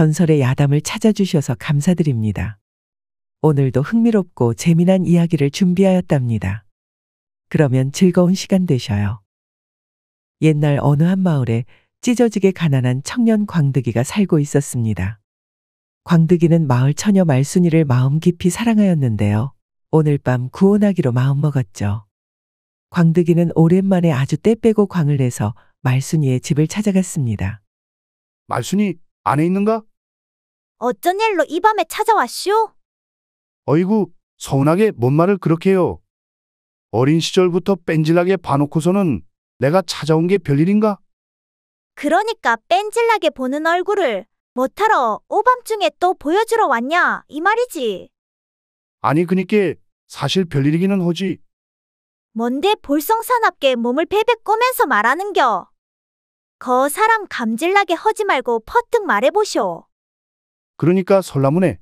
전설의 야담을 찾아주셔서 감사드립니다. 오늘도 흥미롭고 재미난 이야기를 준비하였답니다. 그러면 즐거운 시간 되셔요. 옛날 어느 한 마을에 찢어지게 가난한 청년 광득이가 살고 있었습니다. 광득이는 마을 처녀 말순이를 마음 깊이 사랑하였는데요. 오늘 밤 구혼하기로 마음먹었죠. 광득이는 오랜만에 아주 때 빼고 광을 내서 말순이의 집을 찾아갔습니다. 말순이 안에 있는가? 어쩐 일로 이 밤에 찾아왔슈? 어이구, 서운하게 뭔 말을 그렇게 해요. 어린 시절부터 뺀질나게 봐놓고서는 내가 찾아온 게 별일인가? 그러니까 뺀질나게 보는 얼굴을 뭐하러 오밤중에 또 보여주러 왔냐 이 말이지. 아니 그니께 사실 별일이기는 하지. 뭔데 볼썽사납게 몸을 베베 꼬면서 말하는겨. 거 사람 감질나게 허지 말고 퍼뜩 말해보쇼. 그러니까 설라문에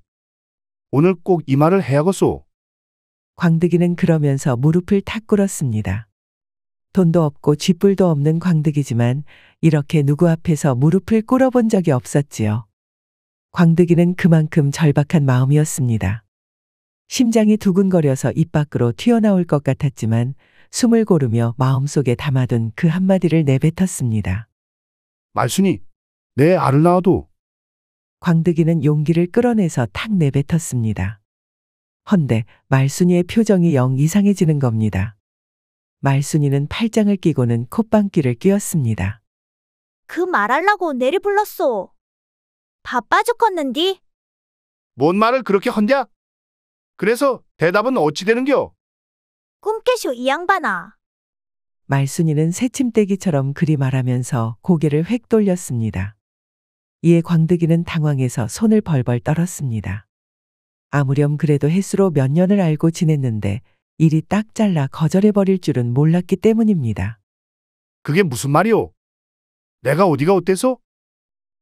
오늘 꼭 이 말을 해야겠소. 광득이는 그러면서 무릎을 탁 꿇었습니다. 돈도 없고 쥐뿔도 없는 광득이지만 이렇게 누구 앞에서 무릎을 꿇어본 적이 없었지요. 광득이는 그만큼 절박한 마음이었습니다. 심장이 두근거려서 입 밖으로 튀어나올 것 같았지만 숨을 고르며 마음속에 담아둔 그 한마디를 내뱉었습니다. 말순이, 내 알을 낳아도. 광득이는 용기를 끌어내서 탁 내뱉었습니다. 헌데 말순이의 표정이 영 이상해지는 겁니다. 말순이는 팔짱을 끼고는 콧방귀를 뀌었습니다. 그 말하려고 내를 불렀소. 바빠 죽겠는디? 뭔 말을 그렇게 헌냐? 그래서 대답은 어찌 되는겨? 꿈깨쇼 이 양반아. 말순이는 새침대기처럼 그리 말하면서 고개를 획 돌렸습니다. 이에 광득이는 당황해서 손을 벌벌 떨었습니다. 아무렴 그래도 햇수로 몇 년을 알고 지냈는데 일이 딱 잘라 거절해버릴 줄은 몰랐기 때문입니다. 그게 무슨 말이오? 내가 어디가 어때서?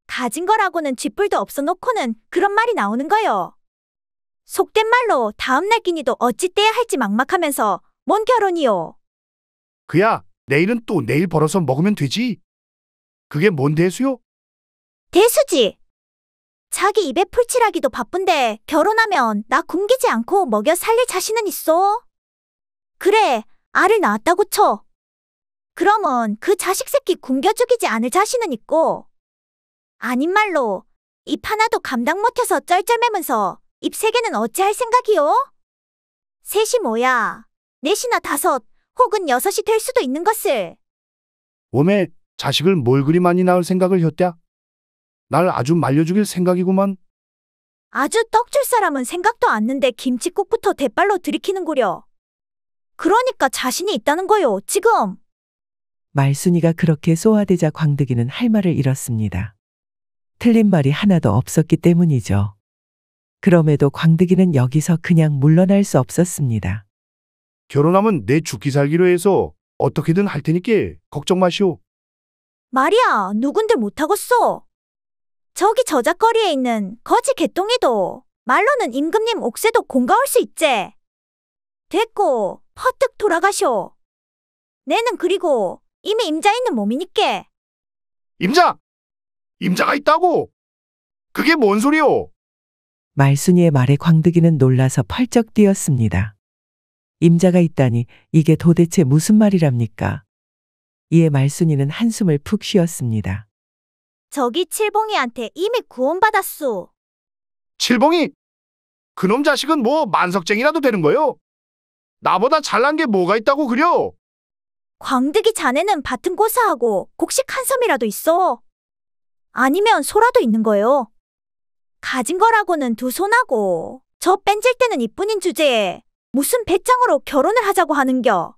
가진 거라고는 쥐뿔도 없어 놓고는 그런 말이 나오는 거요. 속된 말로 다음날 끼니도 어찌 떼야 할지 막막하면서 뭔 결혼이요. 그야 내일은 또 내일 벌어서 먹으면 되지. 그게 뭔 대수요? 대수지. 자기 입에 풀칠하기도 바쁜데 결혼하면 나 굶기지 않고 먹여 살릴 자신은 있어? 그래, 알을 낳았다고 쳐. 그러면 그 자식 새끼 굶겨 죽이지 않을 자신은 있고, 아닌 말로 입 하나도 감당 못해서 쩔쩔매면서 입 세 개는 어찌할 생각이요? 셋이 뭐야? 넷이나 다섯 혹은 여섯이 될 수도 있는 것을. 오메 자식을 뭘 그리 많이 낳을 생각을 했랴? 날 아주 말려 죽일 생각이구만. 아주 떡줄 사람은 생각도 않는데 김칫국부터 대빨로 들이키는구려. 그러니까 자신이 있다는 거요, 지금. 말순이가 그렇게 쏘아대자 광득이는 할 말을 잃었습니다. 틀린 말이 하나도 없었기 때문이죠. 그럼에도 광득이는 여기서 그냥 물러날 수 없었습니다. 결혼하면 내 죽기 살기로 해서 어떻게든 할 테니께 걱정 마시오. 말이야, 누군들 못하겠어. 저기 저작거리에 있는 거지 개똥이도 말로는 임금님 옥새도 공가올 수 있제. 됐고 퍼뜩 돌아가쇼. 내는 그리고 이미 임자 있는 몸이니께. 임자! 임자가 있다고! 그게 뭔 소리요? 말순이의 말에 광득이는 놀라서 펄쩍 뛰었습니다. 임자가 있다니 이게 도대체 무슨 말이랍니까? 이에 말순이는 한숨을 푹 쉬었습니다. 저기 칠봉이한테 이미 구원받았소. 칠봉이? 그놈 자식은 뭐 만석쟁이라도 되는 거요? 나보다 잘난 게 뭐가 있다고 그려? 광득이 자네는 밭은 고사하고 곡식 한 섬이라도 있어. 아니면 소라도 있는 거요. 가진 거라고는 두 손하고 저 뺀질 때는 이뿐인 주제에 무슨 배짱으로 결혼을 하자고 하는겨.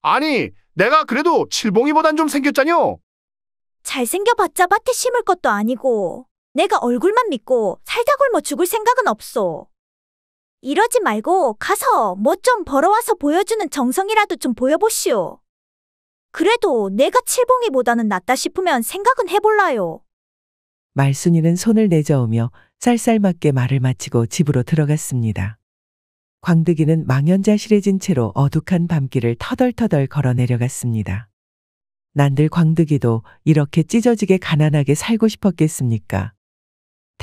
아니 내가 그래도 칠봉이보단 좀 생겼잖여. 잘생겨봤자 밭에 심을 것도 아니고 내가 얼굴만 믿고 살다 굶어 죽을 생각은 없소. 이러지 말고 가서 뭐 좀 벌어와서 보여주는 정성이라도 좀 보여보시오. 그래도 내가 칠봉이보다는 낫다 싶으면 생각은 해볼라요. 말순이는 손을 내저으며 쌀쌀맞게 말을 마치고 집으로 들어갔습니다. 광득이는 망연자실해진 채로 어둑한 밤길을 터덜터덜 걸어 내려갔습니다. 난들 광득이도 이렇게 찢어지게 가난하게 살고 싶었겠습니까?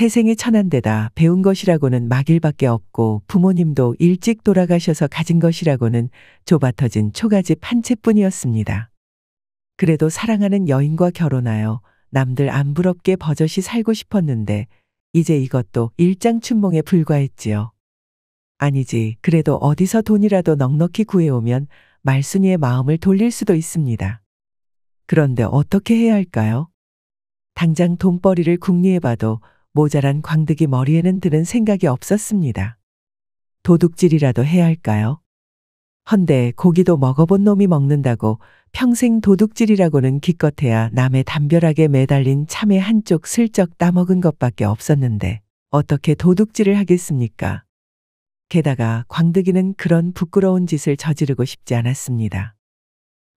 태생의 천한데다 배운 것이라고는 막일밖에 없고 부모님도 일찍 돌아가셔서 가진 것이라고는 좁아터진 초가집 한 채뿐이었습니다. 그래도 사랑하는 여인과 결혼하여 남들 안 부럽게 버젓이 살고 싶었는데 이제 이것도 일장춘몽에 불과했지요. 아니지, 그래도 어디서 돈이라도 넉넉히 구해오면 말순이의 마음을 돌릴 수도 있습니다. 그런데 어떻게 해야 할까요? 당장 돈벌이를 궁리해봐도 모자란 광득이 머리에는 드는 생각이 없었습니다. 도둑질이라도 해야 할까요? 헌데 고기도 먹어본 놈이 먹는다고 평생 도둑질이라고는 기껏해야 남의 담벼락에 매달린 참외 한쪽 슬쩍 따먹은 것밖에 없었는데 어떻게 도둑질을 하겠습니까? 게다가 광득이는 그런 부끄러운 짓을 저지르고 싶지 않았습니다.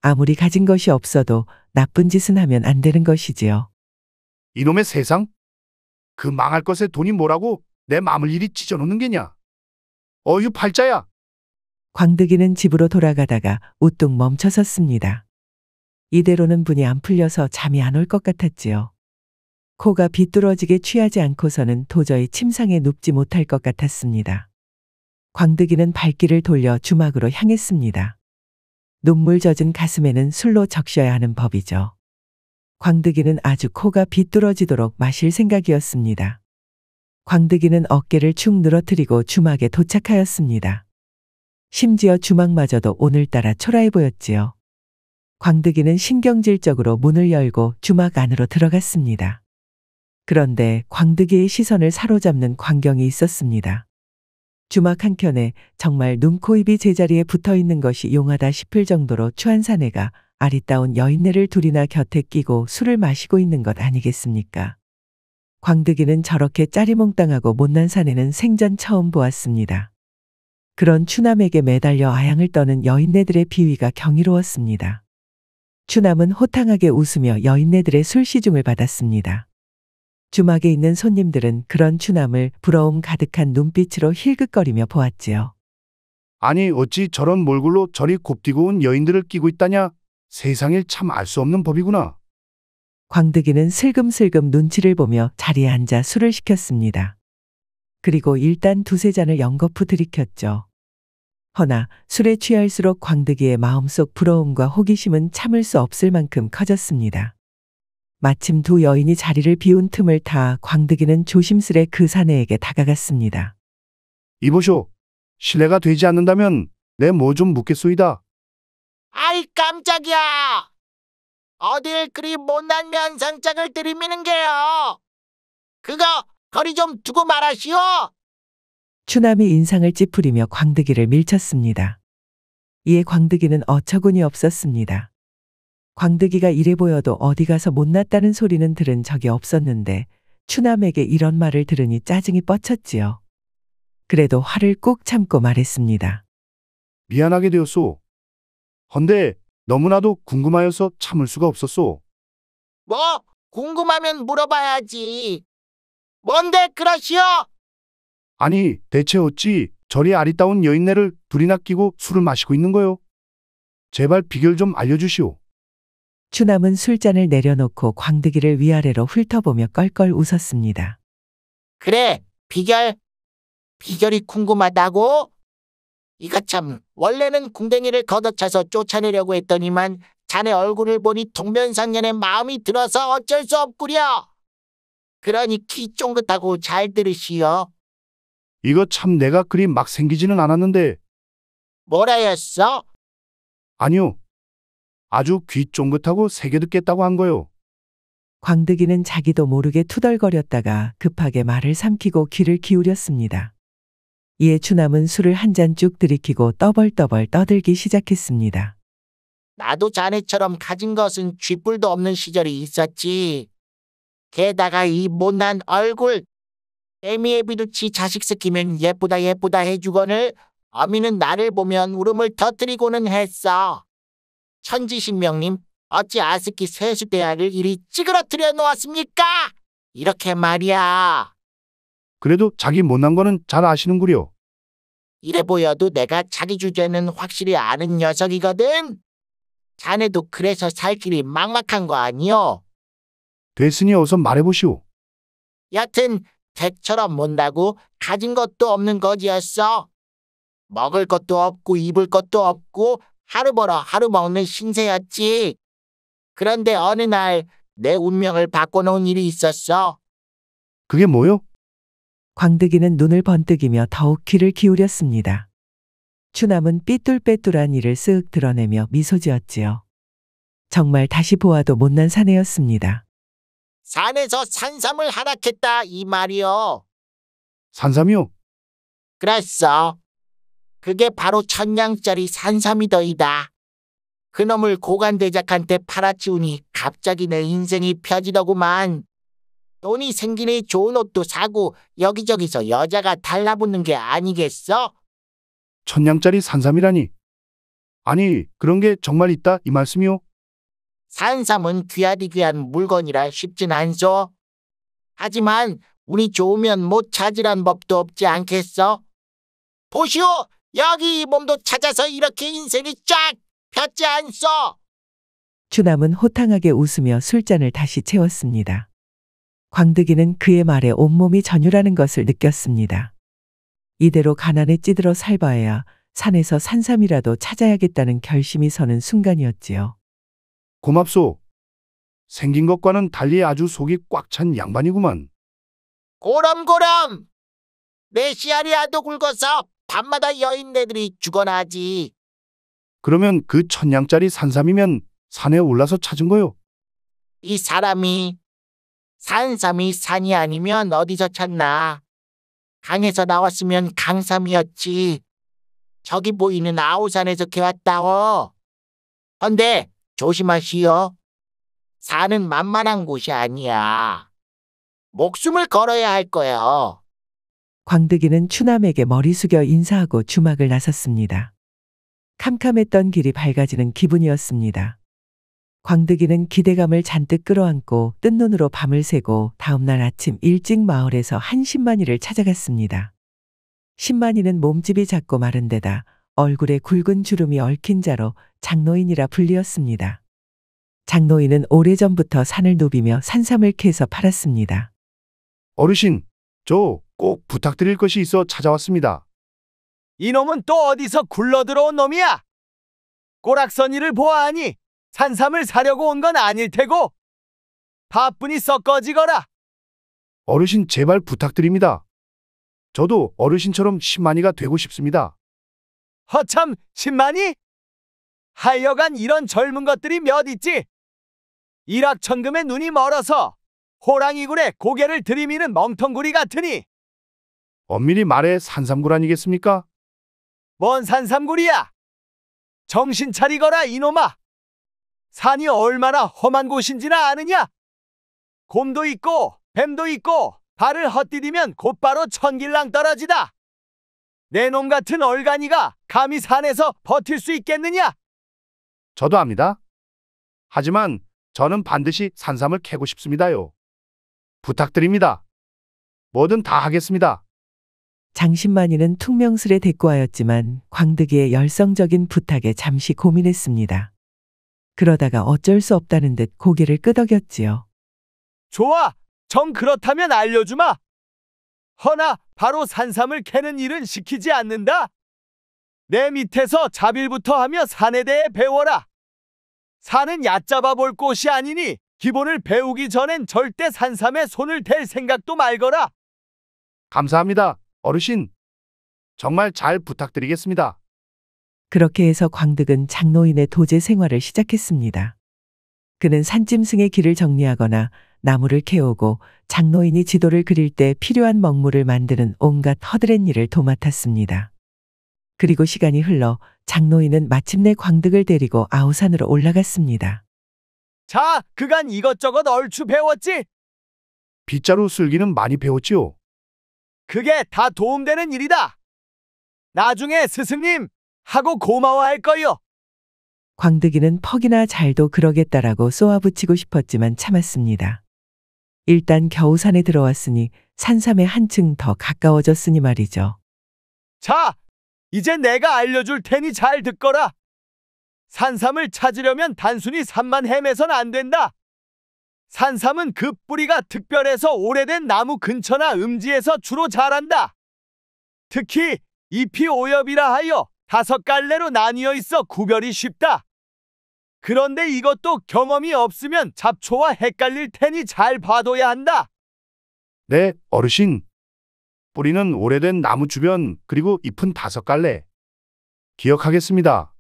아무리 가진 것이 없어도 나쁜 짓은 하면 안 되는 것이지요. 이놈의 세상? 그 망할 것에 돈이 뭐라고 내 마음을 이리 찢어놓는 게냐? 어휴 팔자야. 광득이는 집으로 돌아가다가 우뚝 멈춰섰습니다. 이대로는 분이 안 풀려서 잠이 안 올 것 같았지요. 코가 비뚤어지게 취하지 않고서는 도저히 침상에 눕지 못할 것 같았습니다. 광득이는 발길을 돌려 주막으로 향했습니다. 눈물 젖은 가슴에는 술로 적셔야 하는 법이죠. 광득이는 아주 코가 비뚤어지도록 마실 생각이었습니다. 광득이는 어깨를 축 늘어뜨리고 주막에 도착하였습니다. 심지어 주막마저도 오늘따라 초라해 보였지요. 광득이는 신경질적으로 문을 열고 주막 안으로 들어갔습니다. 그런데 광득이의 시선을 사로잡는 광경이 있었습니다. 주막 한켠에 정말 눈, 코, 입이 제자리에 붙어 있는 것이 용하다 싶을 정도로 추한 사내가 아리따운 여인네를 둘이나 곁에 끼고 술을 마시고 있는 것 아니겠습니까? 광득이는 저렇게 짜리몽땅하고 못난 사내는 생전 처음 보았습니다. 그런 추남에게 매달려 아양을 떠는 여인네들의 비위가 경이로웠습니다. 추남은 호탕하게 웃으며 여인네들의 술시중을 받았습니다. 주막에 있는 손님들은 그런 추남을 부러움 가득한 눈빛으로 힐끗거리며 보았지요. 아니 어찌 저런 몰골로 저리 곱디고 온 여인들을 끼고 있다냐? 세상에 참 알 수 없는 법이구나. 광득이는 슬금슬금 눈치를 보며 자리에 앉아 술을 시켰습니다. 그리고 일단 두세 잔을 연거푸 들이켰죠. 허나 술에 취할수록 광득이의 마음속 부러움과 호기심은 참을 수 없을 만큼 커졌습니다. 마침 두 여인이 자리를 비운 틈을 타 광득이는 조심스레 그 사내에게 다가갔습니다. 이보쇼, 실례가 되지 않는다면 내 뭐 좀 묻겠소이다. 아이 깜짝이야. 어딜 그리 못난 면상짝을 들이미는 게요. 그거 거리 좀 두고 말하시오. 추남이 인상을 찌푸리며 광득이를 밀쳤습니다. 이에 광득이는 어처구니 없었습니다. 광득이가 이래 보여도 어디 가서 못났다는 소리는 들은 적이 없었는데 추남에게 이런 말을 들으니 짜증이 뻗쳤지요. 그래도 화를 꾹 참고 말했습니다. 미안하게 되었소. 헌데 너무나도 궁금하여서 참을 수가 없었소. 뭐 궁금하면 물어봐야지. 뭔데 그러시오? 아니 대체 어찌 저리 아리따운 여인네를 둘이나 끼고 술을 마시고 있는 거요? 제발 비결 좀 알려주시오. 추남은 술잔을 내려놓고 광득이를 위아래로 훑어보며 껄껄 웃었습니다. 그래 비결이 궁금하다고? 이가 참 원래는 궁뎅이를 걷어차서 쫓아내려고 했더니만 자네 얼굴을 보니 동면상련의 마음이 들어서 어쩔 수 없구려. 그러니 키 쫑긋하고 잘 들으시오. 이거 참 내가 그리 막 생기지는 않았는데. 뭐라였어? 아니요. 아주 귀 쫑긋하고 새겨 듣겠다고 한 거요. 광득이는 자기도 모르게 투덜거렸다가 급하게 말을 삼키고 귀를 기울였습니다. 이에 추남은 술을 한 잔 쭉 들이키고 떠벌떠벌 떠들기 시작했습니다. 나도 자네처럼 가진 것은 쥐뿔도 없는 시절이 있었지. 게다가 이 못난 얼굴. 애미의 비두치 자식 새끼면 예쁘다 해주거늘 어미는 나를 보면 울음을 터뜨리고는 했어. 천지신명님 어찌 아스키 세수대야를 이리 찌그러뜨려 놓았습니까? 이렇게 말이야. 그래도 자기 못난 거는 잘 아시는구려. 이래 보여도 내가 자기 주제는 확실히 아는 녀석이거든. 자네도 그래서 살 길이 막막한 거 아니오? 됐으니 어서 말해보시오. 여튼 댁처럼 못나고 가진 것도 없는 거지였어. 먹을 것도 없고 입을 것도 없고 하루 벌어 하루 먹는 신세였지. 그런데 어느 날 내 운명을 바꿔놓은 일이 있었어. 그게 뭐요? 광득이는 눈을 번뜩이며 더욱 귀를 기울였습니다. 추남은 삐뚤빼뚤한 이를 쓱 드러내며 미소 지었지요. 정말 다시 보아도 못난 사내였습니다. 산에서 산삼을 하락했다 이 말이요. 산삼이요? 그랬어. 그게 바로 1000냥짜리 산삼이더이다. 그놈을 고관대작한테 팔아치우니 갑자기 내 인생이 펴지더구만. 돈이 생기니 좋은 옷도 사고 여기저기서 여자가 달라붙는 게 아니겠어? 1000냥짜리 산삼이라니. 아니, 그런 게 정말 있다 이 말씀이요? 산삼은 귀하디 귀한 물건이라 쉽진 않소. 하지만 운이 좋으면 못 찾으란 법도 없지 않겠어? 보시오! 여기 이 몸도 찾아서 이렇게 인생이 쫙 폈지 않소? 추남은 호탕하게 웃으며 술잔을 다시 채웠습니다. 광득이는 그의 말에 온몸이 전율하는 것을 느꼈습니다. 이대로 가난에 찌들어 살봐야 산에서 산삼이라도 찾아야겠다는 결심이 서는 순간이었지요. 고맙소. 생긴 것과는 달리 아주 속이 꽉 찬 양반이구만. 고럼고럼! 내 씨알이라도 굵어서 밤마다 여인네들이 죽어나지. 그러면 그 1000냥짜리 산삼이면 산에 올라서 찾은 거요? 이 사람이 산삼이 산이 아니면 어디서 찾나. 강에서 나왔으면 강삼이었지. 저기 보이는 아우산에서 캐왔다워. 헌데 조심하시오. 산은 만만한 곳이 아니야. 목숨을 걸어야 할 거예요. 광득이는 추남에게 머리 숙여 인사하고 주막을 나섰습니다. 캄캄했던 길이 밝아지는 기분이었습니다. 광득이는 기대감을 잔뜩 끌어안고 뜬 눈으로 밤을 새고 다음날 아침 일찍 마을에서 한 신만이를 찾아갔습니다. 신만이는 몸집이 작고 마른 데다 얼굴에 굵은 주름이 얽힌 자로 장노인이라 불리었습니다. 장노인은 오래전부터 산을 누비며 산삼을 캐서 팔았습니다. 어르신, 저 꼭 부탁드릴 것이 있어 찾아왔습니다. 이놈은 또 어디서 굴러들어온 놈이야? 꼬락서니를 보아하니 산삼을 사려고 온 건 아닐 테고 바쁘니 썩 꺼지거라. 어르신 제발 부탁드립니다. 저도 어르신처럼 신만이가 되고 싶습니다. 허참 10만이? 하여간 이런 젊은 것들이 몇 있지? 일확천금에 눈이 멀어서 호랑이굴에 고개를 들이미는 멍텅구리 같으니 엄밀히 말해 산삼굴 아니겠습니까? 뭔 산삼구리야? 정신 차리거라 이놈아. 산이 얼마나 험한 곳인지나 아느냐? 곰도 있고 뱀도 있고 발을 헛디디면 곧바로 천길랑 떨어지다. 내 놈 같은 얼간이가 감히 산에서 버틸 수 있겠느냐? 저도 압니다. 하지만 저는 반드시 산삼을 캐고 싶습니다요. 부탁드립니다. 뭐든 다 하겠습니다. 장신만이는 퉁명스레 대꾸하였지만 광득이의 열성적인 부탁에 잠시 고민했습니다. 그러다가 어쩔 수 없다는 듯 고개를 끄덕였지요. 좋아, 정 그렇다면 알려주마. 허나 바로 산삼을 캐는 일은 시키지 않는다. 내 밑에서 자빌부터 하며 산에 대해 배워라. 산은 얕잡아 볼 곳이 아니니 기본을 배우기 전엔 절대 산삼에 손을 댈 생각도 말거라. 감사합니다, 어르신. 정말 잘 부탁드리겠습니다. 그렇게 해서 광득은 장노인의 도제 생활을 시작했습니다. 그는 산짐승의 길을 정리하거나 나무를 캐오고 장노인이 지도를 그릴 때 필요한 먹물을 만드는 온갖 허드렛 일을 도맡았습니다. 그리고 시간이 흘러 장노인은 마침내 광득을 데리고 아우산으로 올라갔습니다. 자, 그간 이것저것 얼추 배웠지? 빗자루 쓸기는 많이 배웠지요. 그게 다 도움되는 일이다. 나중에 스승님 하고 고마워할 거요. 광득이는 퍽이나 잘도 그러겠다라고 쏘아붙이고 싶었지만 참았습니다. 일단 겨우 산에 들어왔으니 산삼에 한층 더 가까워졌으니 말이죠. 자, 이제 내가 알려줄 테니 잘 듣거라. 산삼을 찾으려면 단순히 산만 헤매선 안 된다. 산삼은 그 뿌리가 특별해서 오래된 나무 근처나 음지에서 주로 자란다. 특히 잎이 오엽이라 하여 5갈래로 나뉘어 있어 구별이 쉽다. 그런데 이것도 경험이 없으면 잡초와 헷갈릴 테니 잘 봐둬야 한다. 네, 어르신. 뿌리는 오래된 나무 주변, 그리고 잎은 5갈래. 기억하겠습니다.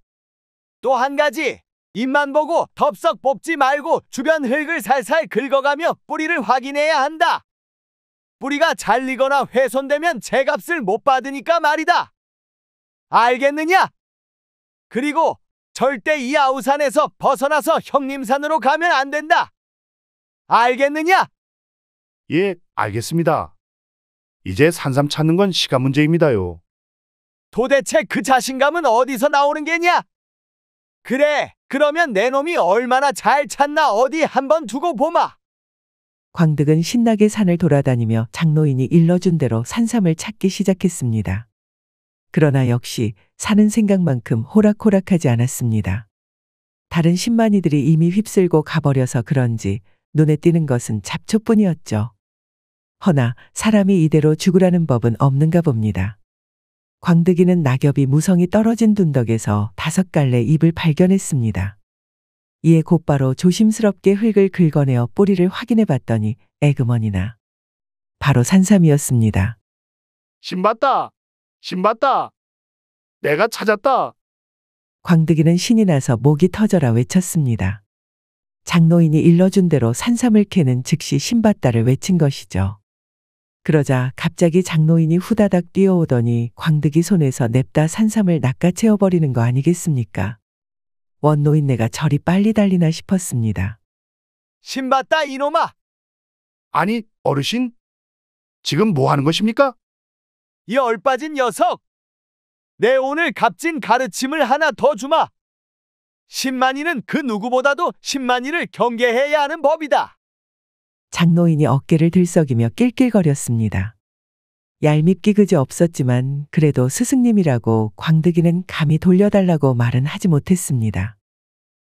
또 한 가지, 잎만 보고 덥석 뽑지 말고 주변 흙을 살살 긁어가며 뿌리를 확인해야 한다. 뿌리가 잘리거나 훼손되면 제값을 못 받으니까 말이다. 알겠느냐? 그리고 절대 이 아우산에서 벗어나서 형님산으로 가면 안 된다. 알겠느냐? 예, 알겠습니다. 이제 산삼 찾는 건 시간 문제입니다요. 도대체 그 자신감은 어디서 나오는 게냐? 그래, 그러면 내 놈이 얼마나 잘 찾나 어디 한번 두고 보마. 광득은 신나게 산을 돌아다니며 장노인이 일러준 대로 산삼을 찾기 시작했습니다. 그러나 역시 사는 생각만큼 호락호락하지 않았습니다. 다른 신만이들이 이미 휩쓸고 가버려서 그런지 눈에 띄는 것은 잡초뿐이었죠. 허나 사람이 이대로 죽으라는 법은 없는가 봅니다. 광득이는 낙엽이 무성히 떨어진 둔덕에서 5갈래 잎을 발견했습니다. 이에 곧바로 조심스럽게 흙을 긁어내어 뿌리를 확인해 봤더니 에그머니나 바로 산삼이었습니다. 신봤다! 신봤다! 내가 찾았다! 광득이는 신이 나서 목이 터져라 외쳤습니다. 장노인이 일러준 대로 산삼을 캐는 즉시 신봤다를 외친 것이죠. 그러자 갑자기 장노인이 후다닥 뛰어오더니 광득이 손에서 냅다 산삼을 낚아채워버리는 거 아니겠습니까? 원노인네가 저리 빨리 달리나 싶었습니다. 신봤다 이놈아! 아니, 어르신? 지금 뭐 하는 것입니까? 이 얼빠진 녀석! 내 오늘 값진 가르침을 하나 더 주마! 신만이는 그 누구보다도 신만이를 경계해야 하는 법이다. 장노인이 어깨를 들썩이며 낄낄거렸습니다. 얄밉기 그저 없었지만 그래도 스승님이라고 광득이는 감히 돌려달라고 말은 하지 못했습니다.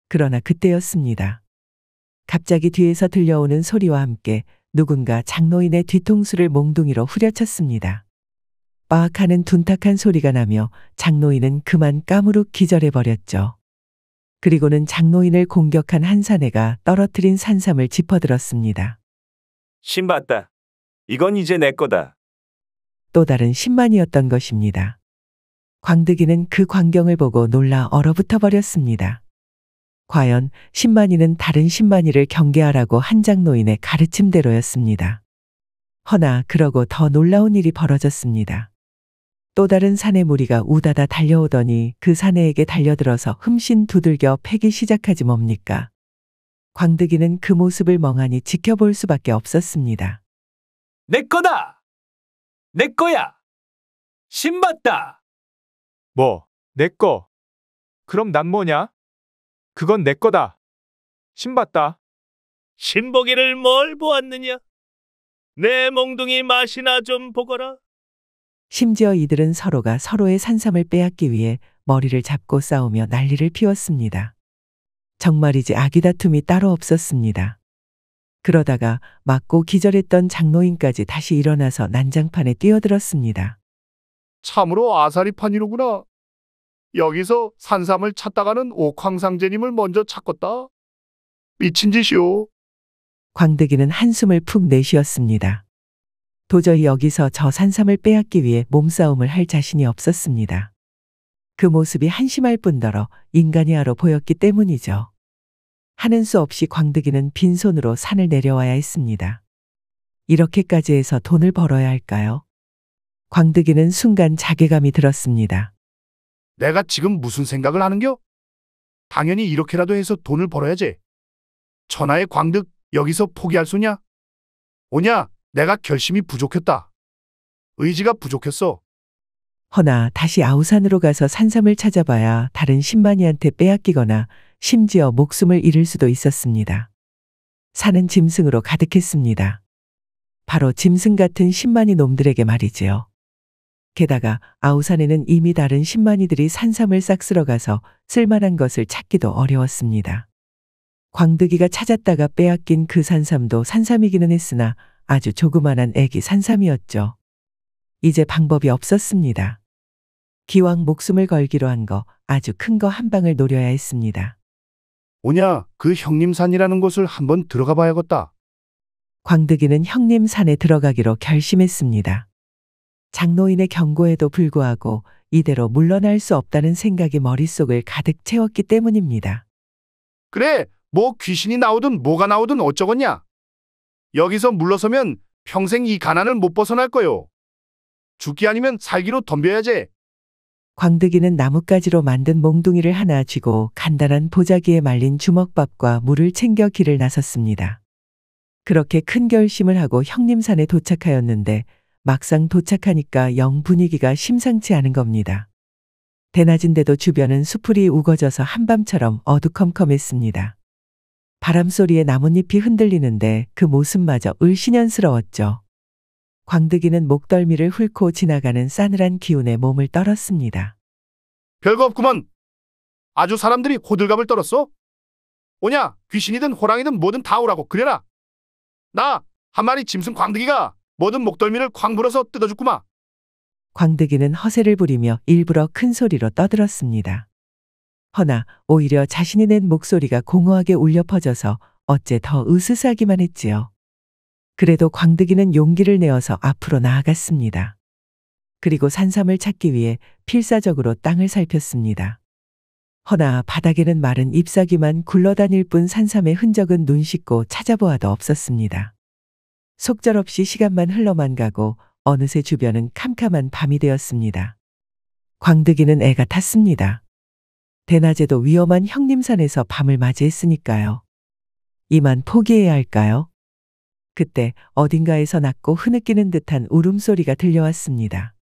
그러나 그때였습니다. 갑자기 뒤에서 들려오는 소리와 함께 누군가 장노인의 뒤통수를 몽둥이로 후려쳤습니다. 빠악하는 둔탁한 소리가 나며 장노인은 그만 까무룩 기절해버렸죠. 그리고는 장노인을 공격한 한 사내가 떨어뜨린 산삼을 짚어들었습니다. 신봤다. 이건 이제 내 거다. 또 다른 신만이었던 것입니다. 광득이는 그 광경을 보고 놀라 얼어붙어 버렸습니다. 과연 신만이는 다른 신만이를 경계하라고 한 장노인의 가르침대로였습니다. 허나 그러고 더 놀라운 일이 벌어졌습니다. 또 다른 사내 무리가 우다다 달려오더니 그 사내에게 달려들어서 흠씬 두들겨 패기 시작하지 뭡니까? 광득이는 그 모습을 멍하니 지켜볼 수밖에 없었습니다. 내 거다. 내 거야. 신봤다. 뭐, 내 거. 그럼 난 뭐냐? 그건 내 거다. 신봤다. 신보기를 뭘 보았느냐? 내 몽둥이 맛이나 좀 보거라. 심지어 이들은 서로가 서로의 산삼을 빼앗기 위해 머리를 잡고 싸우며 난리를 피웠습니다. 정말이지 아귀다툼이 따로 없었습니다. 그러다가 맞고 기절했던 장노인까지 다시 일어나서 난장판에 뛰어들었습니다. 참으로 아사리판이로구나. 여기서 산삼을 찾다가는 옥황상제님을 먼저 찾겄다. 미친 짓이오. 광득이는 한숨을 푹 내쉬었습니다. 도저히 여기서 저 산삼을 빼앗기 위해 몸싸움을 할 자신이 없었습니다. 그 모습이 한심할 뿐더러 인간이하러 보였기 때문이죠. 하는 수 없이 광득이는 빈손으로 산을 내려와야 했습니다. 이렇게까지 해서 돈을 벌어야 할까요? 광득이는 순간 자괴감이 들었습니다. 내가 지금 무슨 생각을 하는겨? 당연히 이렇게라도 해서 돈을 벌어야지. 천하의 광득, 여기서 포기할 소냐? 오냐, 내가 결심이 부족했다. 의지가 부족했어. 허나 다시 아우산으로 가서 산삼을 찾아봐야 다른 신만이한테 빼앗기거나 심지어 목숨을 잃을 수도 있었습니다. 산은 짐승으로 가득했습니다. 바로 짐승 같은 신만이 놈들에게 말이지요. 게다가 아우산에는 이미 다른 신만이들이 산삼을 싹 쓸어가서 쓸만한 것을 찾기도 어려웠습니다. 광득이가 찾았다가 빼앗긴 그 산삼도 산삼이기는 했으나 아주 조그만한 애기 산삼이었죠. 이제 방법이 없었습니다. 기왕 목숨을 걸기로 한 거 아주 큰 거 한 방을 노려야 했습니다. 오냐, 그 형님산이라는 곳을 한번 들어가 봐야겠다. 광득이는 형님 산에 들어가기로 결심했습니다. 장노인의 경고에도 불구하고 이대로 물러날 수 없다는 생각이 머릿속을 가득 채웠기 때문입니다. 그래, 뭐 귀신이 나오든 뭐가 나오든 어쩌겠냐. 여기서 물러서면 평생 이 가난을 못 벗어날 거요. 죽기 아니면 살기로 덤벼야지. 광득이는 나뭇가지로 만든 몽둥이를 하나 쥐고 간단한 보자기에 말린 주먹밥과 물을 챙겨 길을 나섰습니다. 그렇게 큰 결심을 하고 형님산에 도착하였는데 막상 도착하니까 영 분위기가 심상치 않은 겁니다. 대낮인데도 주변은 수풀이 우거져서 한밤처럼 어두컴컴했습니다. 바람소리에 나뭇잎이 흔들리는데 그 모습마저 을씨년스러웠죠. 광득이는 목덜미를 훑고 지나가는 싸늘한 기운에 몸을 떨었습니다. 별거 없구먼. 아주 사람들이 호들갑을 떨었어. 오냐, 귀신이든 호랑이든 뭐든 다 오라고 그래라. 나 한 마리 짐승 광득이가 뭐든 목덜미를 쾅 불어서 뜯어줄구마. 광득이는 허세를 부리며 일부러 큰 소리로 떠들었습니다. 허나 오히려 자신이 낸 목소리가 공허하게 울려 퍼져서 어째 더 으스스하기만 했지요. 그래도 광득이는 용기를 내어서 앞으로 나아갔습니다. 그리고 산삼을 찾기 위해 필사적으로 땅을 살폈습니다. 허나 바닥에는 마른 잎사귀만 굴러다닐 뿐 산삼의 흔적은 눈 씻고 찾아보아도 없었습니다. 속절없이 시간만 흘러만 가고 어느새 주변은 캄캄한 밤이 되었습니다. 광득이는 애가 탔습니다. 대낮에도 위험한 형님산에서 밤을 맞이했으니까요. 이만 포기해야 할까요? 그때 어딘가에서 낮고 흐느끼는 듯한 울음소리가 들려왔습니다.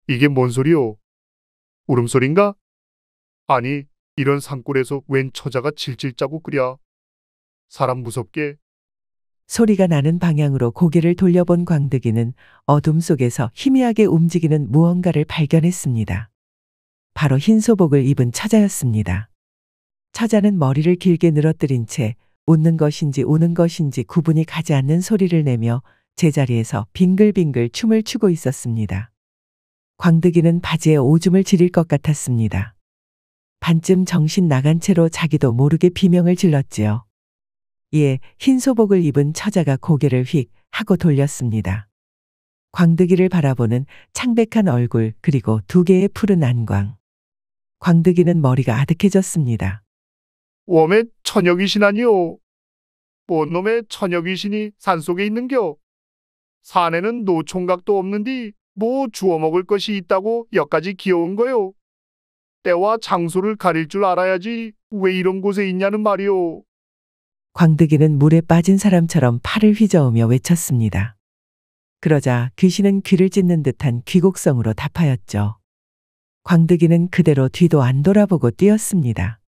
이게 뭔 소리요? 울음소린가? 아니, 이런 산골에서 웬 처자가 질질 짜고 끓여. 사람 무섭게. 소리가 나는 방향으로 고개를 돌려본 광득이는 어둠 속에서 희미하게 움직이는 무언가를 발견했습니다. 바로 흰 소복을 입은 처자였습니다. 처자는 머리를 길게 늘어뜨린 채 웃는 것인지 우는 것인지 구분이 가지 않는 소리를 내며 제자리에서 빙글빙글 춤을 추고 있었습니다. 광득이는 바지에 오줌을 지릴 것 같았습니다. 반쯤 정신 나간 채로 자기도 모르게 비명을 질렀지요. 이에 흰 소복을 입은 처자가 고개를 휙 하고 돌렸습니다. 광득이를 바라보는 창백한 얼굴 그리고 두 개의 푸른 안광. 광득이는 머리가 아득해졌습니다. 웜의 처녀귀신 아니오. 뭔 놈의 처녀귀신이 산속에 있는겨. 산에는 노총각도 없는디 뭐 주워 먹을 것이 있다고 여기까지 기어온 거요. 때와 장소를 가릴 줄 알아야지 왜 이런 곳에 있냐는 말이오. 광득이는 물에 빠진 사람처럼 팔을 휘저으며 외쳤습니다. 그러자 귀신은 귀를 찢는 듯한 귀곡성으로 답하였죠. 광득이는 그대로 뒤도 안 돌아보고 뛰었습니다.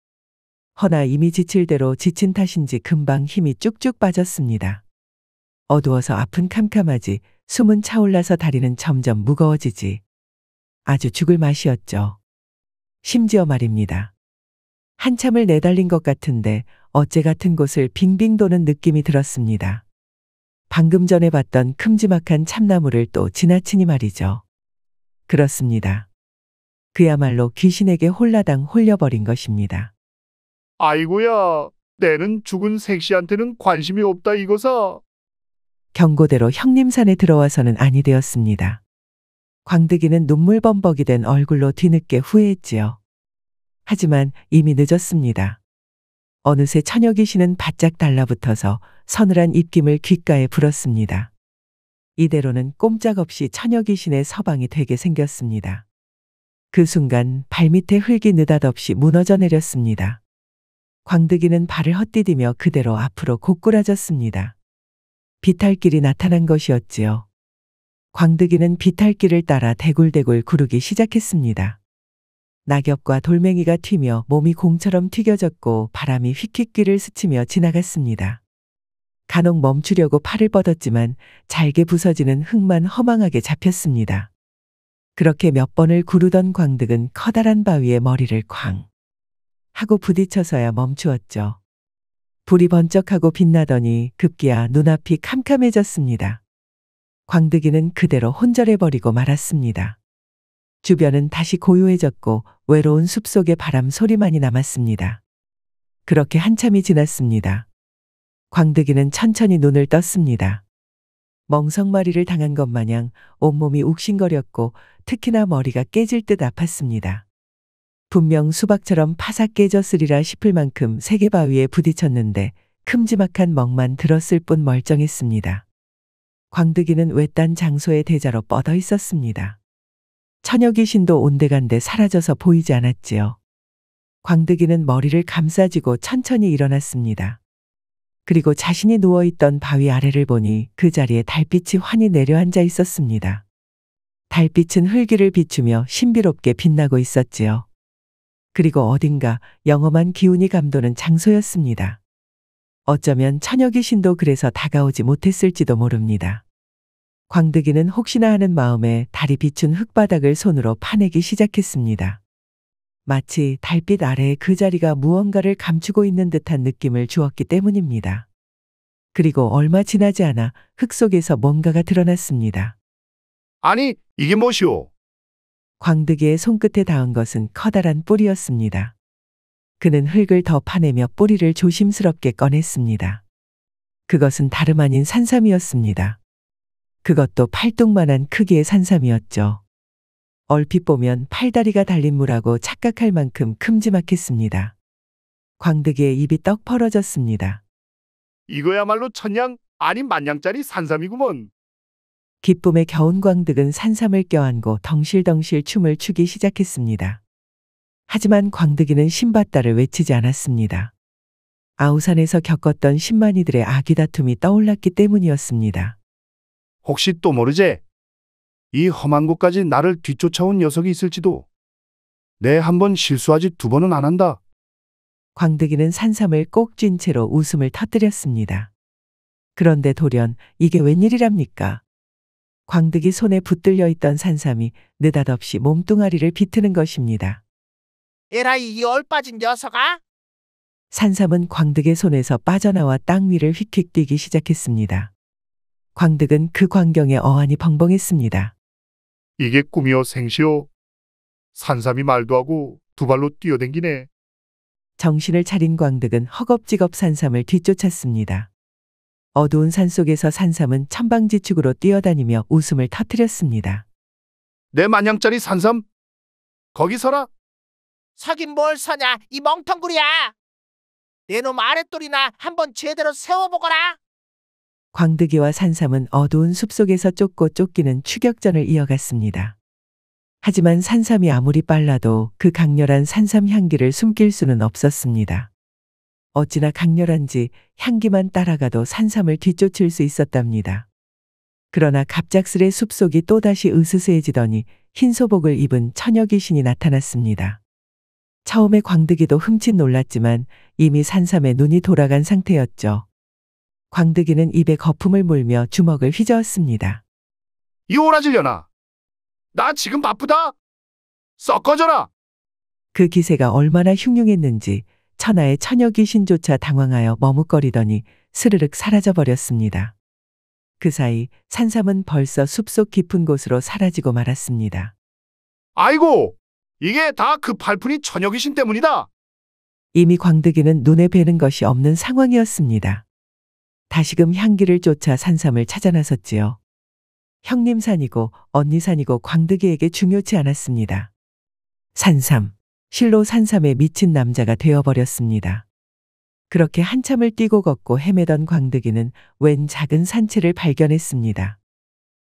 허나 이미 지칠 대로 지친 탓인지 금방 힘이 쭉쭉 빠졌습니다. 어두워서 앞은 캄캄하지, 숨은 차올라서 다리는 점점 무거워지지. 아주 죽을 맛이었죠. 심지어 말입니다. 한참을 내달린 것 같은데 어째 같은 곳을 빙빙 도는 느낌이 들었습니다. 방금 전에 봤던 큼지막한 참나무를 또 지나치니 말이죠. 그렇습니다. 그야말로 귀신에게 홀라당 홀려버린 것입니다. 아이고야, 내는 죽은 색시한테는 관심이 없다 이거사. 경고대로 형님산에 들어와서는 아니 되었습니다. 광득이는 눈물범벅이 된 얼굴로 뒤늦게 후회했지요. 하지만 이미 늦었습니다. 어느새 처녀귀신은 바짝 달라붙어서 서늘한 입김을 귓가에 불었습니다. 이대로는 꼼짝없이 처녀귀신의 서방이 되게 생겼습니다. 그 순간 발밑에 흙이 느닷없이 무너져 내렸습니다. 광득이는 발을 헛디디며 그대로 앞으로 고꾸라졌습니다. 비탈길이 나타난 것이었지요. 광득이는 비탈길을 따라 대굴대굴 구르기 시작했습니다. 낙엽과 돌멩이가 튀며 몸이 공처럼 튀겨졌고 바람이 휙휙 귀를 스치며 지나갔습니다. 간혹 멈추려고 팔을 뻗었지만 잘게 부서지는 흙만 허망하게 잡혔습니다. 그렇게 몇 번을 구르던 광득은 커다란 바위에 머리를 쾅 하고 부딪혀서야 멈추었죠. 불이 번쩍하고 빛나더니 급기야 눈앞이 캄캄해졌습니다. 광득이는 그대로 혼절해버리고 말았습니다. 주변은 다시 고요해졌고 외로운 숲속의 바람 소리만이 남았습니다. 그렇게 한참이 지났습니다. 광득이는 천천히 눈을 떴습니다. 멍석마리를 당한 것 마냥 온몸이 욱신거렸고 특히나 머리가 깨질 듯 아팠습니다. 분명 수박처럼 파삭 깨졌으리라 싶을 만큼 세계바위에 부딪혔는데 큼지막한 멍만 들었을 뿐 멀쩡했습니다. 광득이는 외딴 장소의 대자로 뻗어 있었습니다. 처녀 귀신도 온데간데 사라져서 보이지 않았지요. 광득이는 머리를 감싸쥐고 천천히 일어났습니다. 그리고 자신이 누워있던 바위 아래를 보니 그 자리에 달빛이 환히 내려앉아 있었습니다. 달빛은 흙위를 비추며 신비롭게 빛나고 있었지요. 그리고 어딘가 영험한 기운이 감도는 장소였습니다. 어쩌면 처녀 귀신도 그래서 다가오지 못했을지도 모릅니다. 광득이는 혹시나 하는 마음에 달이 비춘 흙바닥을 손으로 파내기 시작했습니다. 마치 달빛 아래에 그 자리가 무언가를 감추고 있는 듯한 느낌을 주었기 때문입니다. 그리고 얼마 지나지 않아 흙 속에서 뭔가가 드러났습니다. 아니, 이게 무엇이오? 광득이의 손끝에 닿은 것은 커다란 뿔이었습니다. 그는 흙을 더 파내며 뿌리를 조심스럽게 꺼냈습니다. 그것은 다름 아닌 산삼이었습니다. 그것도 팔뚝만한 크기의 산삼이었죠. 얼핏 보면 팔다리가 달린 무라고 착각할 만큼 큼지막했습니다. 광득이의 입이 떡 벌어졌습니다. 이거야말로 천냥 아니 만냥짜리 산삼이구먼. 기쁨에 겨운 광득은 산삼을 껴안고 덩실덩실 춤을 추기 시작했습니다. 하지만 광득이는 신받다를 외치지 않았습니다. 아우산에서 겪었던 신만이들의 아귀 다툼이 떠올랐기 때문이었습니다. 혹시 또 모르제? 이 험한 곳까지 나를 뒤쫓아온 녀석이 있을지도. 내 한 번 실수하지 두 번은 안 한다. 광득이는 산삼을 꼭 쥔 채로 웃음을 터뜨렸습니다. 그런데 돌연 이게 웬일이랍니까? 광득이 손에 붙들려 있던 산삼이 느닷없이 몸뚱아리를 비트는 것입니다. 에라이 이 얼빠진 녀석아! 산삼은 광득의 손에서 빠져나와 땅 위를 휙휙 뛰기 시작했습니다. 광득은 그 광경에 어안이 벙벙했습니다. 이게 꿈이요 생시요? 산삼이 말도 하고 두 발로 뛰어댕기네. 정신을 차린 광득은 허겁지겁 산삼을 뒤쫓았습니다. 어두운 산속에서 산삼은 천방지축으로 뛰어다니며 웃음을 터뜨렸습니다. 내 만냥짜리 산삼? 거기 서라. 서긴 뭘 서냐 이 멍텅구리야! 내 놈 아랫돌이나 한번 제대로 세워보거라! 광득이와 산삼은 어두운 숲속에서 쫓고 쫓기는 추격전을 이어갔습니다. 하지만 산삼이 아무리 빨라도 그 강렬한 산삼 향기를 숨길 수는 없었습니다. 어찌나 강렬한지 향기만 따라가도 산삼을 뒤쫓을 수 있었답니다. 그러나 갑작스레 숲속이 또다시 으스스해지더니 흰 소복을 입은 처녀 귀신이 나타났습니다. 처음에 광득이도 흠칫 놀랐지만 이미 산삼에 눈이 돌아간 상태였죠. 광득이는 입에 거품을 물며 주먹을 휘저었습니다. 이 오라질려나. 나 지금 바쁘다. 썩 꺼져라. 그 기세가 얼마나 흉흉했는지 천하의 처녀 귀신조차 당황하여 머뭇거리더니 스르륵 사라져버렸습니다. 그 사이 산삼은 벌써 숲속 깊은 곳으로 사라지고 말았습니다. 아이고, 이게 다 그 팔푼이 처녀 귀신 때문이다. 이미 광득이는 눈에 뵈는 것이 없는 상황이었습니다. 다시금 향기를 쫓아 산삼을 찾아 나섰지요. 형님 산이고 언니 산이고 광득이에게 중요치 않았습니다. 산삼, 실로 산삼에 미친 남자가 되어버렸습니다. 그렇게 한참을 뛰고 걷고 헤매던 광득이는 웬 작은 산채를 발견했습니다.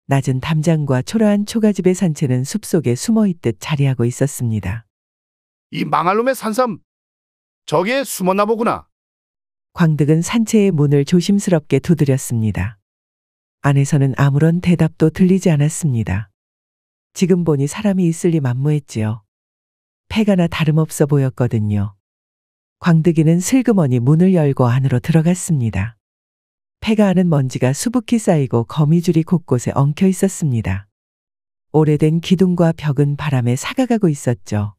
낮은 담장과 초라한 초가집의 산채는 숲속에 숨어있듯 자리하고 있었습니다. 이 망할 놈의 산삼. 저기에 숨었나 보구나. 광득은 산채의 문을 조심스럽게 두드렸습니다. 안에서는 아무런 대답도 들리지 않았습니다. 지금 보니 사람이 있을 리 만무했지요. 폐가나 다름없어 보였거든요. 광득이는 슬그머니 문을 열고 안으로 들어갔습니다. 폐가 안은 먼지가 수북히 쌓이고 거미줄이 곳곳에 엉켜 있었습니다. 오래된 기둥과 벽은 바람에 사가가고 있었죠.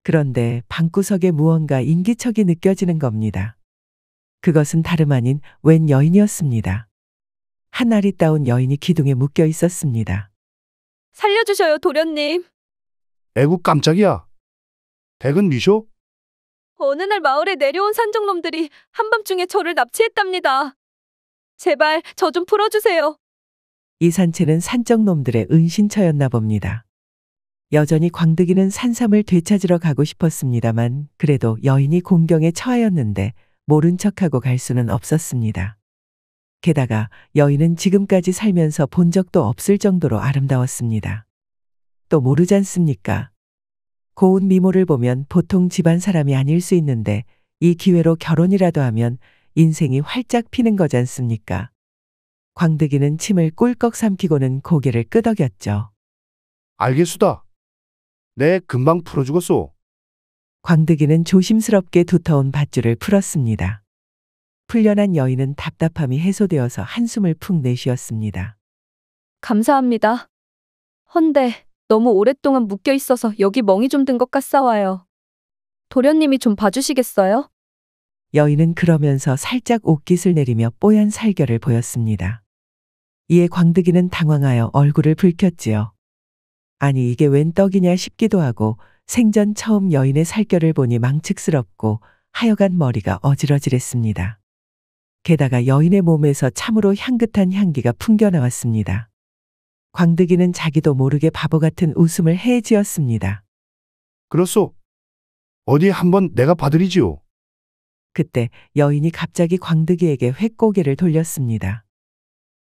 그런데 방구석에 무언가 인기척이 느껴지는 겁니다. 그것은 다름 아닌 웬 여인이었습니다. 한 아리따운 여인이 기둥에 묶여 있었습니다. 살려주셔요, 도련님. 애구 깜짝이야. 댁은 미쇼? 어느 날 마을에 내려온 산적놈들이 한밤중에 저를 납치했답니다. 제발 저 좀 풀어주세요. 이 산채는 산적놈들의 은신처였나 봅니다. 여전히 광득이는 산삼을 되찾으러 가고 싶었습니다만 그래도 여인이 공경에 처하였는데 모른 척하고 갈 수는 없었습니다. 게다가 여인은 지금까지 살면서 본 적도 없을 정도로 아름다웠습니다. 또 모르잖습니까? 고운 미모를 보면 보통 집안 사람이 아닐 수 있는데 이 기회로 결혼이라도 하면 인생이 활짝 피는 거잖습니까? 광득이는 침을 꿀꺽 삼키고는 고개를 끄덕였죠. 알겠수다. 내 금방 풀어주겠소. 광득이는 조심스럽게 두터운 밧줄을 풀었습니다. 풀려난 여인은 답답함이 해소되어서 한숨을 푹 내쉬었습니다. 감사합니다. 헌데 너무 오랫동안 묶여 있어서 여기 멍이 좀 든 것 같사와요. 도련님이 좀 봐주시겠어요? 여인은 그러면서 살짝 옷깃을 내리며 뽀얀 살결을 보였습니다. 이에 광득이는 당황하여 얼굴을 붉혔지요. 아니 이게 웬 떡이냐 싶기도 하고 생전 처음 여인의 살결을 보니 망측스럽고 하여간 머리가 어지러질했습니다. 게다가 여인의 몸에서 참으로 향긋한 향기가 풍겨나왔습니다. 광득이는 자기도 모르게 바보 같은 웃음을 해지었습니다. 그렇소. 어디 한번 내가 봐드리지요. 그때 여인이 갑자기 광득이에게 획고개를 돌렸습니다.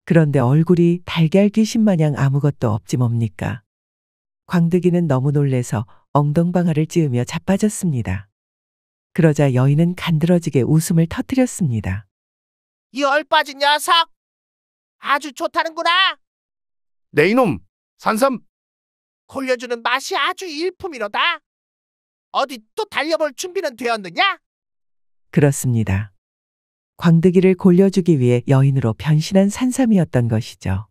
그런데 얼굴이 달걀 귀신 마냥 아무것도 없지 뭡니까? 광득이는 너무 놀래서 엉덩방아를 찌으며 자빠졌습니다. 그러자 여인은 간드러지게 웃음을 터뜨렸습니다. 이 얼빠진 녀석! 아주 좋다는구나! 내 이놈, 산삼! 골려주는 맛이 아주 일품이로다. 어디 또 달려볼 준비는 되었느냐? 그렇습니다. 광득이를 골려주기 위해 여인으로 변신한 산삼이었던 것이죠.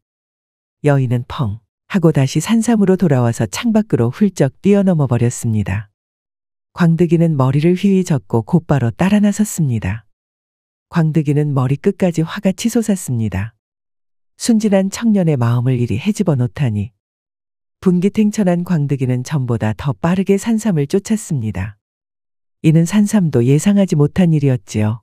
여인은 펑 하고 다시 산삼으로 돌아와서 창밖으로 훌쩍 뛰어넘어 버렸습니다. 광득이는 머리를 휘휘 젓고 곧바로 따라 나섰습니다. 광득이는 머리끝까지 화가 치솟았습니다. 순진한 청년의 마음을 이리 헤집어 놓다니. 분기탱천한 광득이는 전보다 더 빠르게 산삼을 쫓았습니다. 이는 산삼도 예상하지 못한 일이었지요.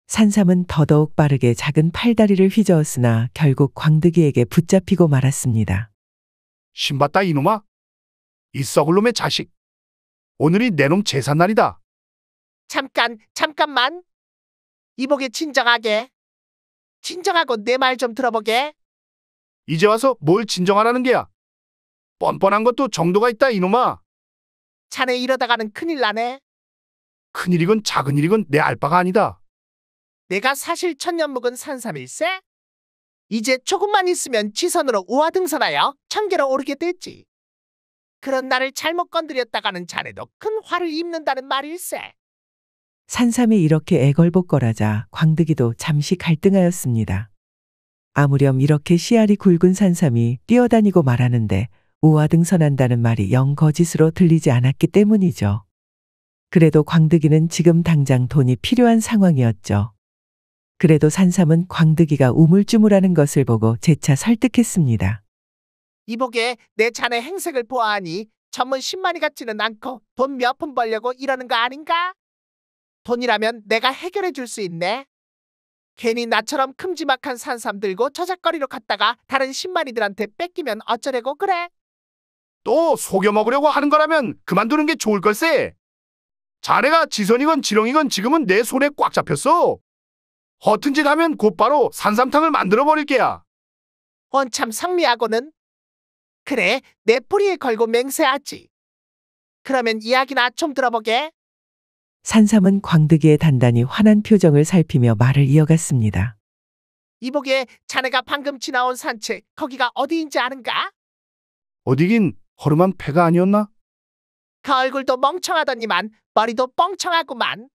산삼은 더더욱 빠르게 작은 팔다리를 휘저었으나 결국 광득이에게 붙잡히고 말았습니다. 신봤다 이놈아. 이 썩을 놈의 자식. 오늘이 내 놈 제삿날이다. 잠깐만. 이보게 진정하게. 진정하고 내 말 좀 들어보게. 이제 와서 뭘 진정하라는 게야. 뻔뻔한 것도 정도가 있다 이놈아. 자네 이러다가는 큰일 나네. 큰일이건 작은 일이건 내 알바가 아니다. 내가 사실 천년 묵은 산삼일세? 이제 조금만 있으면 지선으로 우화등선하여 천계로 오르게 됐지. 그런 나를 잘못 건드렸다가는 자네도 큰 화를 입는다는 말일세. 산삼이 이렇게 애걸복걸하자 광득이도 잠시 갈등하였습니다. 아무렴 이렇게 씨알이 굵은 산삼이 뛰어다니고 말하는데 우화등선한다는 말이 영 거짓으로 들리지 않았기 때문이죠. 그래도 광득이는 지금 당장 돈이 필요한 상황이었죠. 그래도 산삼은 광득이가 우물쭈물하는 것을 보고 재차 설득했습니다. 이보게 내 자네 행색을 보아하니 전문 10만이 같지는 않고 돈 몇 푼 벌려고 이러는 거 아닌가? 돈이라면 내가 해결해 줄 수 있네. 괜히 나처럼 큼지막한 산삼 들고 저작거리로 갔다가 다른 10만이들한테 뺏기면 어쩌려고 그래? 또 속여 먹으려고 하는 거라면 그만두는 게 좋을 걸세. 자네가 지선이건 지렁이건 지금은 내 손에 꽉 잡혔어. 허튼 짓 하면 곧바로 산삼탕을 만들어 버릴 게야. 원참 상미하고는. 그래, 내 뿌리에 걸고 맹세하지. 그러면 이야기나 좀 들어보게. 산삼은 광득이의 단단히 환한 표정을 살피며 말을 이어갔습니다. 이보게 자네가 방금 지나온 산책 거기가 어디인지 아는가? 어디긴 허름한 패가 아니었나? 그 얼굴도 멍청하더니만 머리도 뻥청하구만.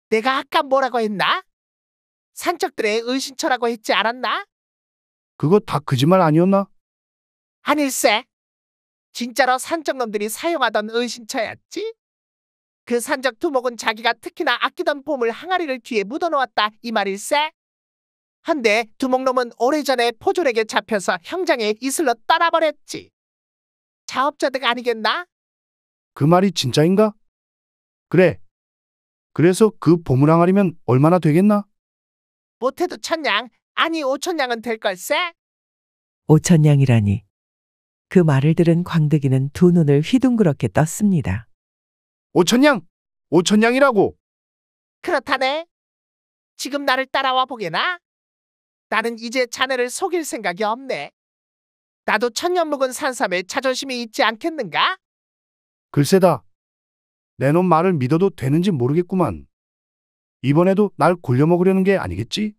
내가 아까 뭐라고 했나? 산적들의 은신처라고 했지 않았나? 그거 다 거짓말 아니었나? 아닐세. 진짜로 산적놈들이 사용하던 은신처였지? 그 산적 두목은 자기가 특히나 아끼던 보물 항아리를 뒤에 묻어놓았다 이 말일세. 한데 두목놈은 오래전에 포졸에게 잡혀서 형장에 이슬러 떠나버렸지. 자업자득 아니겠나? 그 말이 진짜인가? 그래. 그래서 그 보물 항아리면 얼마나 되겠나? 못해도 1000냥, 아니 5000냥은 될 걸세. 5천냥이라니. 그 말을 들은 광득이는 두 눈을 휘둥그렇게 떴습니다. 5천냥! 5천냥이라고! 그렇다네. 지금 나를 따라와 보게나? 나는 이제 자네를 속일 생각이 없네. 나도 1000년 묵은 산삼에 자존심이 있지 않겠는가? 글쎄다. 내 놈 말을 믿어도 되는지 모르겠구만. 이번에도 날 굴려먹으려는 게 아니겠지?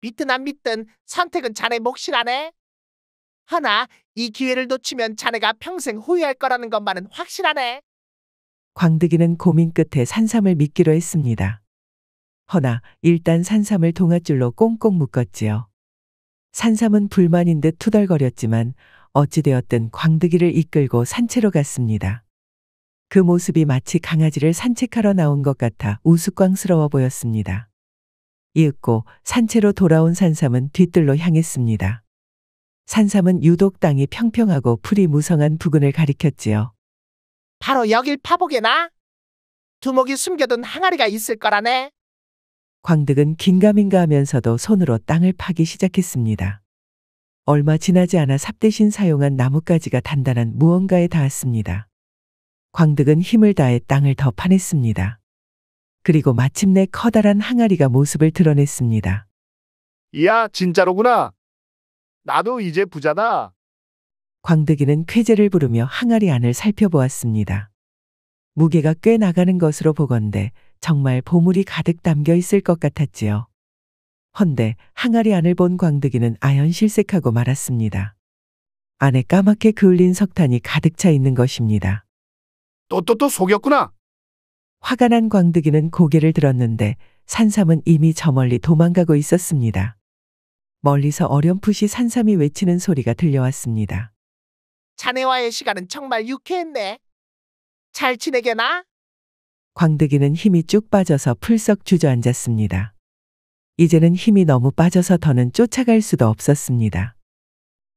믿든 안 믿든 선택은 자네 몫이라네. 허나 이 기회를 놓치면 자네가 평생 후회할 거라는 것만은 확실하네. 광득이는 고민 끝에 산삼을 믿기로 했습니다. 허나 일단 산삼을 동아줄로 꽁꽁 묶었지요. 산삼은 불만인 듯 투덜거렸지만 어찌되었든 광득이를 이끌고 산채로 갔습니다. 그 모습이 마치 강아지를 산책하러 나온 것 같아 우스꽝스러워 보였습니다. 이윽고 산채로 돌아온 산삼은 뒤뜰로 향했습니다. 산삼은 유독 땅이 평평하고 풀이 무성한 부근을 가리켰지요. 바로 여길 파보게나? 두목이 숨겨둔 항아리가 있을 거라네. 광득은 긴가민가 하면서도 손으로 땅을 파기 시작했습니다. 얼마 지나지 않아 삽 대신 사용한 나뭇가지가 단단한 무언가에 닿았습니다. 광득은 힘을 다해 땅을 더 파냈습니다. 그리고 마침내 커다란 항아리가 모습을 드러냈습니다. 이야, 진짜로구나. 나도 이제 부자다. 광득이는 쾌재를 부르며 항아리 안을 살펴보았습니다. 무게가 꽤 나가는 것으로 보건대 정말 보물이 가득 담겨 있을 것 같았지요. 헌데 항아리 안을 본 광득이는 아연실색하고 말았습니다. 안에 까맣게 그을린 석탄이 가득 차 있는 것입니다. 또 속였구나. 화가 난 광득이는 고개를 들었는데 산삼은 이미 저 멀리 도망가고 있었습니다. 멀리서 어렴풋이 산삼이 외치는 소리가 들려왔습니다. 자네와의 시간은 정말 유쾌했네. 잘 지내게나? 광득이는 힘이 쭉 빠져서 풀썩 주저앉았습니다. 이제는 힘이 너무 빠져서 더는 쫓아갈 수도 없었습니다.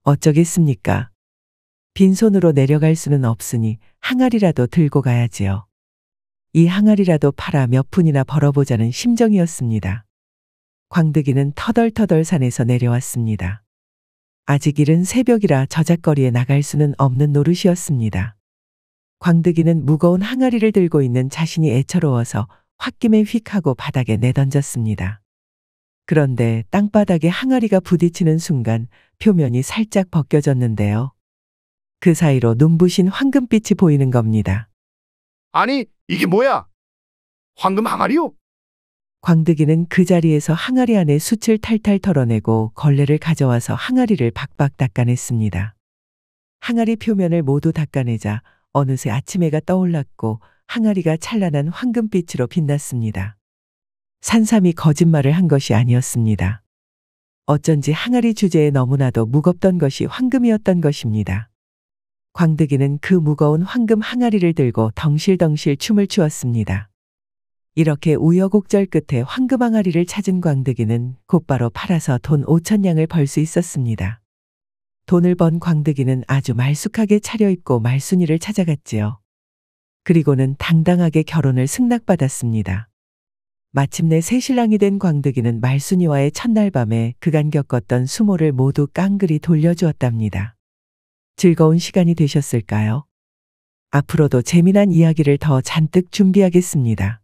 어쩌겠습니까? 빈손으로 내려갈 수는 없으니 항아리라도 들고 가야지요. 이 항아리라도 팔아 몇 푼이나 벌어보자는 심정이었습니다. 광득이는 터덜터덜 산에서 내려왔습니다. 아직 이른 새벽이라 저작거리에 나갈 수는 없는 노릇이었습니다. 광득이는 무거운 항아리를 들고 있는 자신이 애처로워서 홧김에 휙 하고 바닥에 내던졌습니다. 그런데 땅바닥에 항아리가 부딪히는 순간 표면이 살짝 벗겨졌는데요. 그 사이로 눈부신 황금빛이 보이는 겁니다. 아니, 이게 뭐야? 황금 항아리요? 광득이는 그 자리에서 항아리 안에 숯을 탈탈 털어내고 걸레를 가져와서 항아리를 박박 닦아냈습니다. 항아리 표면을 모두 닦아내자 어느새 아침해가 떠올랐고 항아리가 찬란한 황금빛으로 빛났습니다. 산삼이 거짓말을 한 것이 아니었습니다. 어쩐지 항아리 주제에 너무나도 무겁던 것이 황금이었던 것입니다. 광득이는 그 무거운 황금 항아리를 들고 덩실덩실 춤을 추었습니다. 이렇게 우여곡절 끝에 황금 항아리를 찾은 광득이는 곧바로 팔아서 돈 5천냥을 벌 수 있었습니다. 돈을 번 광득이는 아주 말쑥하게 차려입고 말순이를 찾아갔지요. 그리고는 당당하게 결혼을 승낙받았습니다. 마침내 새신랑이 된 광득이는 말순이와의 첫날 밤에 그간 겪었던 수모를 모두 깡그리 돌려주었답니다. 즐거운 시간이 되셨을까요? 앞으로도 재미난 이야기를 더 잔뜩 준비하겠습니다.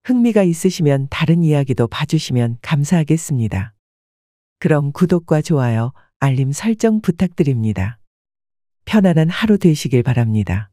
흥미가 있으시면 다른 이야기도 봐주시면 감사하겠습니다. 그럼 구독과 좋아요, 알림 설정 부탁드립니다. 편안한 하루 되시길 바랍니다.